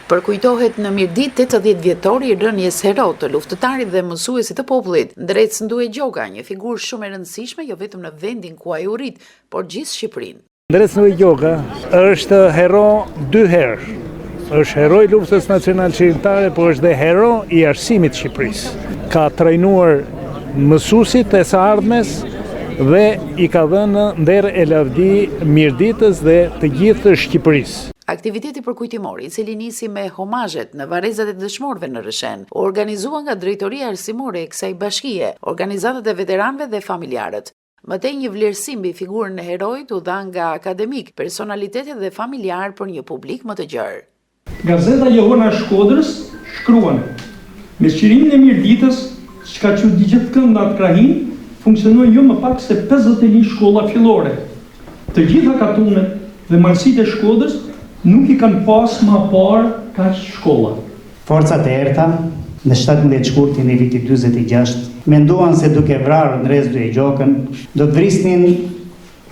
Përkujtohet në Mirdit 80 vjetori i rënies hero të luftëtarit dhe mësuesit të popullit, Ndrec Nduje Gjoka, një figurë shumë e rëndësishme jo vetëm në vendin ku ai u rit, por gjithë Shqipërinë. Ndrec Nduje Gjoka është hero dy herë. Është hero i luftës nacionale shqiptare, por është dhe hero i arsimit të Shqipërisë. Ka trajnuar mësuesit e së ardhmes dhe i ka dhënë nder e lavdi Mirditës dhe të gjithë Shqipërisë. Aktiviteti përkujtimor, i cili nisi me homazhet në varrezat e dëshmorëve në Rëshen, u organizua nga Drejtoria Arsimore e kësaj bashkie, organizatat e veteranëve dhe familjarët. Mëtej një vlerësim mbi figurën e heroit u dha nga akademik, personalitetet dhe familjar për një publik më të gjerë. Gazeta Johona Shkodrës shkruan: me sqirimin e Mirditës, që ka qenë gjithë kënd në atë krahin, funksionoi jo më pak se 51 shkolla fillore. Të gjitha katunet dhe malësitë e Shkodrës nuk i kanë pas më parë kaq shkolla. Forcat e errta në 17 shkurtin e vitit 46 menduan se duke vrarë Ndrec Nduje Gjokën do të vrisnin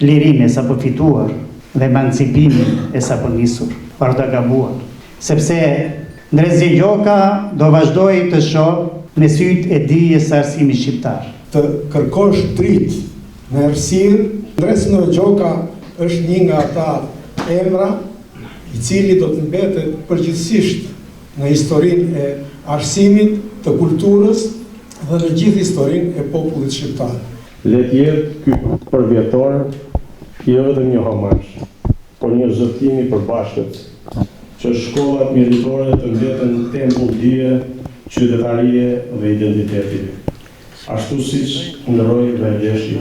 lirinë e sapo fituar dhe emancipimin e sapo nisur, por të gabuar, sepse Ndrec Nduje Gjoka do vazhdoi të shohë me sytë e dijes së arsimit shqiptar. Të kërkosh dritë në errësirë, Ndrec Nduje Gjoka është një nga ata emra i cili do të mbetet përgjithsisht në historinë e arsimit, të kulturës dhe në gjithë historinë e popullit shqiptar. Le të jetë ky përvjetor jo vetëm një homazh, por një zotëtim i përbashkët, që shkollat mirditore të mbeten tempull dije, qytetarie dhe identiteti, ashtu siç ndroi dhe vleshi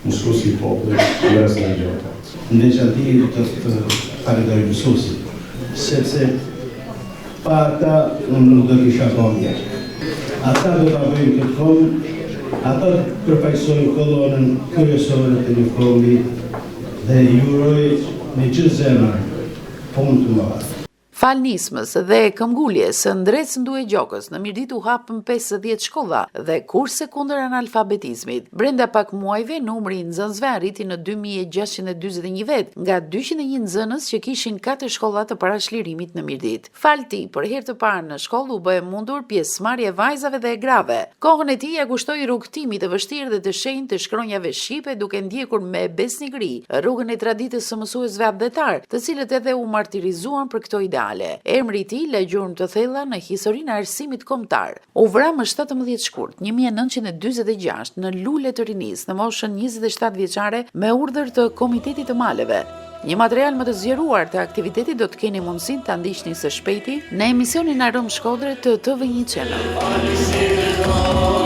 mësuesi i popullit Ndrec Nduje Gjoka. Në veçanti të falenderoj mësuesit, sepse pa ata unë nuk do kisha këmbë. Ata do ta bëjnë këtë këmbë, ata përfaqësojnë kolonën kryesore të një kombi dhe ju uroj me gjithë zemër punë të madhe. Falnismës dhe këmbguljes së Ndrec Nduje Gjokës në Mirdit u hapën 50 shkolla dhe kurse kundër analfabetizmit. Brenda pak muajve, numri i nxënësve arriti në 2641 vet, nga 201 nxënës që kishin 4 shkolla të parashlirimit në Mirdit. Falti për herë të parë në shkollë u bë mundur pjesëmarrje vajzave dhe grave. Kohën e tij ja kushtoi rrugtimit të vështirë dhe të shenjtë të shkronjave shqipe, duke ndjekur me besnikëri rrugën e traditës së mësuesve abdetar, të cilët edhe u martirizuan për këto ideale. Emri i tij la gjurmë të thella në historinë e arsimit kombëtar. U vra më 17 shkurt 1946 në Lule të Rinis, në moshën 27 vjeçare, me urdhër të Komitetit të Maleve. Një material më të zgjeruar të aktivitetit do të keni mundësinë ta ndiqni së shpejti në emisionin Arom Shkodre të TV1 Channel.